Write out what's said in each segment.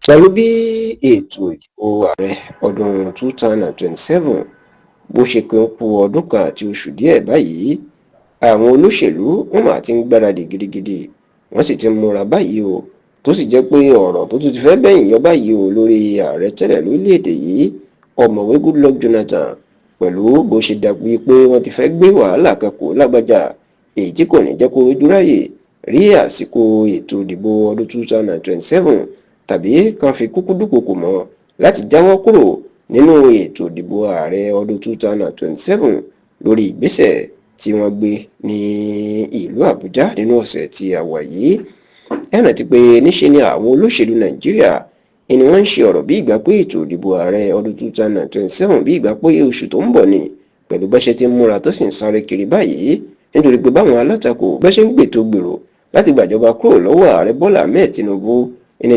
Pẹ̀lú bí ètò ìdìbò ààrẹ ọdún 2027 bó ṣe pé ó kù ọdún kan àti oṣù díẹ̀ báyìí, àwọn olóṣèlú wọ́n máa ti ń gbáradì gidigidi, wọ́n sì ti ń múra báyìí o, tó sì jẹ́ pé ọ̀rọ̀ tó tún ti fẹ́ bẹ́yìn yọ báyìí o lórí ààrẹ tẹ́lẹ̀ lórílẹ̀‐èdè yìí, ọ̀mọ̀wé Goodluck Jonathan, pẹ̀lú bó ṣe dàbí pé wọ́n ti fẹ́ gbé wàhálà kan kò lágbájá, èyí tí kò ní jẹ́ kó rojú ráyè rí àsìkò ètò ìdìbò ọdún 2027 tàbí kan fi kúkú dúkokò mọ́ láti jáwọ́ kúrò nínú ètò ìdìbò ààrẹ ọdún 2027 lórí ìgbésẹ̀ tí wọ́n gbé ní ìlú Àbújá nínú ọ̀sẹ̀ tí a wà yìí. Ẹ rántí pé níṣe ni àwọn olóṣèlú Nàìjíríà ni wọ́n ń ṣe ọ̀rọ̀ bí ìgbà pé ètò ìdìbò ààrẹ ọdún 2027 bí ìgbà pé oṣù tó ń bọ̀ ni, pẹ̀lú bẹ́ṣẹ́ tí ń múra tó sì ń sáré kiri báyìí nítorí pé báwọn alátakò bẹ́ṣẹ́ ń gbètò gbèrò láti gbàjọba kúrò lọ́wọ́ ààrẹ Bọ́lá Ahmed Tinubu,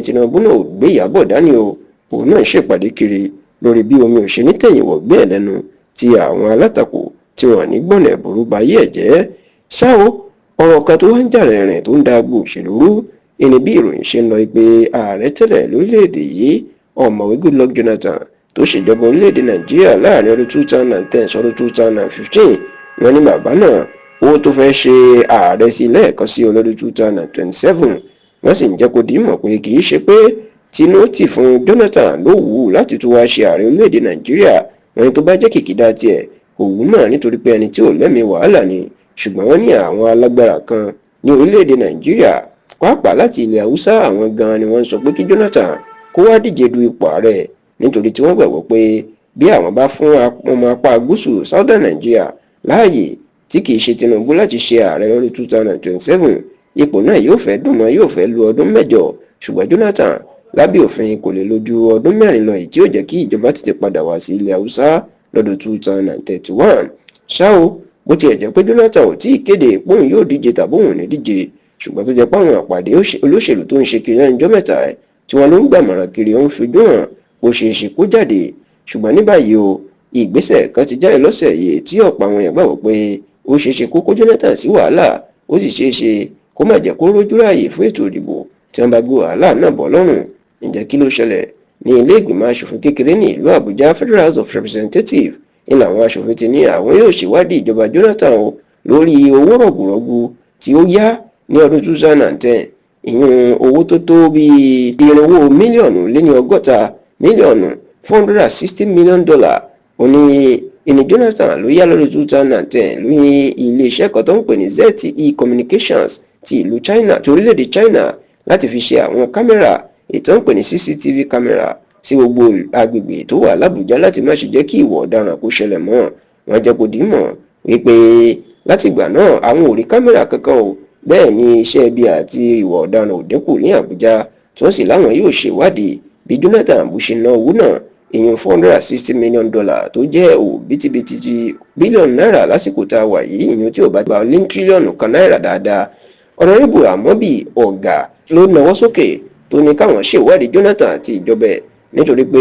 Tinubu náà ò gbé Ìyábọ̀ dání o, òun náà ṣèpàdé kiri lórí bí omi ò ṣe ní tẹ̀yìnwọ̀ gbé ẹ̀ lẹ́nu tí àwọn alátakò tí wọ́n ní gbọ̀nà ẹ̀bùrú ba ayé ẹ̀ jẹ́. Ṣá o, ọ̀rọ̀ kan tó wá ń jà rìnrìn tó ń da agbo òṣèlú rú ẹni bí ìròyìn ṣe ń lọ pé ààrẹ tẹ́lẹ̀ lórílẹ̀‐èdè yìí, ọ̀mọ̀wé Goodluck Jonathan, tó ṣèjọba orílẹ̀‐èdè Nàìjíríà láàrin ọdún 2010 sọdún 2015, wọ́n ní bàbá náà owó tó fẹ́ ṣe ààrẹ sí lẹ́ẹ̀kan sí ọlọ́dún 2027. wọ́n sì ń jẹ́ kó dìímọ̀ pé kì í ṣe pé Tinubu fún Jonathan ló wù ú láti tún wá ṣe ààrẹ orílẹ̀‐èdè Nàìjíríà, wọ́n ní tó bá jẹ́ kìkìdá tiẹ̀ kò wù náà nítorí pé ẹni tí ò lẹ́mìí wàhálà ni, ṣùgbọ́n wọ́n ní àwọn alágbára kan ní orílẹ̀‐èdè Nàìjíríà pàápàá láti ilẹ̀ Haúsá, àwọn gan ni wọ́n sọ pé kí Jonathan kó wá díje du ipò ààrẹ nítorí tí wọ́n gbàgbọ́ pé bí àwọn bá fún ọmọ apá gúúsù Southern Nigeria láàyè tí kì í ṣe Tinubu láti ṣe ààrẹ lọ́dún 2027, ipò náà yóò fẹ́ dùn mọ́, yóò fẹ́ lu ọdún 8, ṣùgbọ́n Jonathan lábẹ́ òfin kò lè lò ju ọdún 4 lọ, èyí tí ó jẹ́ kí ìjọba tètè padà wá sí ilẹ̀ Haúsá lọ́dún 2031. Ṣá o, bó tiẹ̀ jẹ́ pé Jonathan ò tí ì kéde póun yóò díje tàbí òun ní díje, ṣùgbọ́n tó jẹ́ pé àwọn àpàdé olóṣèlú tó ń ṣe kiri lẹ́nu ọjọ́ mẹ́ta tí wọ́n ló ń gbàmọ̀ràn kiri ó ń fojú hàn bó ṣe é ṣe kó jáde. Ṣùgbọ́n ní báyìí o, ìgbésẹ̀ kan ti jáde lọ́sẹ̀ yìí tí ọ̀pọ̀ àwọn èèyàn gbàgbọ́ pé ó ṣe é ṣe kó Jonathan sí wàhálà, ó sì ṣe é ṣe kó má jẹ́ kó rójú ráàyè fún ètò ìdìbò tí wọ́n bá gbé wàhálà náà bọ́ lọ́rùn. Ǹjẹ́ kí ló ṣẹlẹ̀? Ní ilé ìgbìmọ̀ aṣòfin kékeré ní ìlú Àbújá, Federal House of Representatives, ní àwọn aṣòfin ti ní àwọn yóò ṣèwádìí ìjọba Jonathan o lórí owó rọ̀gùrọ̀gù tí ó yá ní ọdún 2010, ìyún owó tó tó bíi irinwó mílíọ̀nù lé ní 160 mílíọ̀nù $460 million. Ìní Jonathan ló yá lọ́dún 2010 lóyún iléeṣẹ́ kan tó ń pè ní ZTE Communications ti ìlú China, ti orílẹ̀-èdè China, láti fi ṣe àwọn kámẹ́rà ètò ń pè ní CCTV kámẹ́rà sí gbogbo agbègbè tó wà l'Àbújá láti má ṣe jẹ́ kí ìwà ọ̀daràn kó ṣẹlẹ̀ mọ́. Wọ́n jẹ́ kó dìímọ̀ wípé láti ìgbà náà àwọn ò rí kámẹ́rà kankan o, bẹ́ẹ̀ ni iṣẹ́ ibi àti ìwà ọ̀daràn ò dínkù ní Àbújá, tí wọ́n sì láwọn yóò ṣèwádìí bí Jonathan bó ṣe ná owó náà, ìyẹn $460 million tó jẹ́ òbítíbitì bílíọ̀nù náírà lásìkò tá a wà yìí, ìyẹn tí ò bá gba lé tírílíọ̀nù kan náírà dáadáa. Ọ̀nàrẹ́bù Àmọ́bí Ọ̀gá ló nawọ́ sókè tó ní káwọn ṣèwádìí Jonathan àti ìjọba ẹ̀ nítorí pé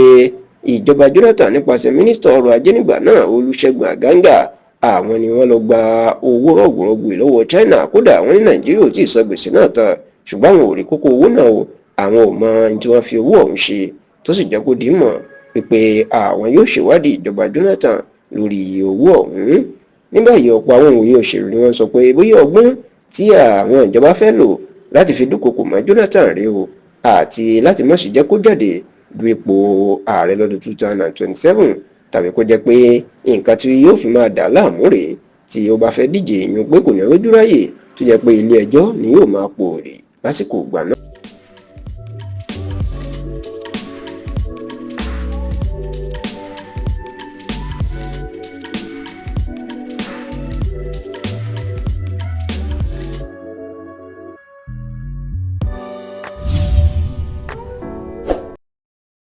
ìjọba Jonathan nípasẹ̀ mínísítà ọrọ̀ ajé nígbà náà Olúṣẹ́gun Àgángà, àwọn ni wọ́n lọ gba owó rọ̀gùrọ̀gù lọ́wọ́ China. Kódà àwọn ní Nàìjíríà ò tí ì san gbèsè náà tán, ṣùgbọ́n àwọn ò rí kókó owó náà o, àwọn ò mọ ohun tí wọ́n fi owó ọ̀hún ṣe, tó sì jẹ́ kó dìímọ̀ pé àwọn yóò ṣèwádìí ìjọba Jonathan lórí owó ọ̀hún. Ní báyìí ọ̀pọ̀ àwọn òye òṣèlú ni wọ́n sọ pé bóyá ọgbọ́n tí àwọn ìjọba fẹ́ lò láti fi dúnkokò mọ́ Jonathan rí o, àti láti má ṣe jẹ́ kó jáde du ipò ààrẹ lọ́dún 2027, tàbí kó jẹ́ pé nǹkan tí yóò fi máa dà láàmú rèé tí ó bá fẹ́ díje, ìyẹn pé kò ní rójú ráyè, tó jẹ́ pé ilé ẹjọ́ ni yóò máa pòórè lásìkò ìgbà náà.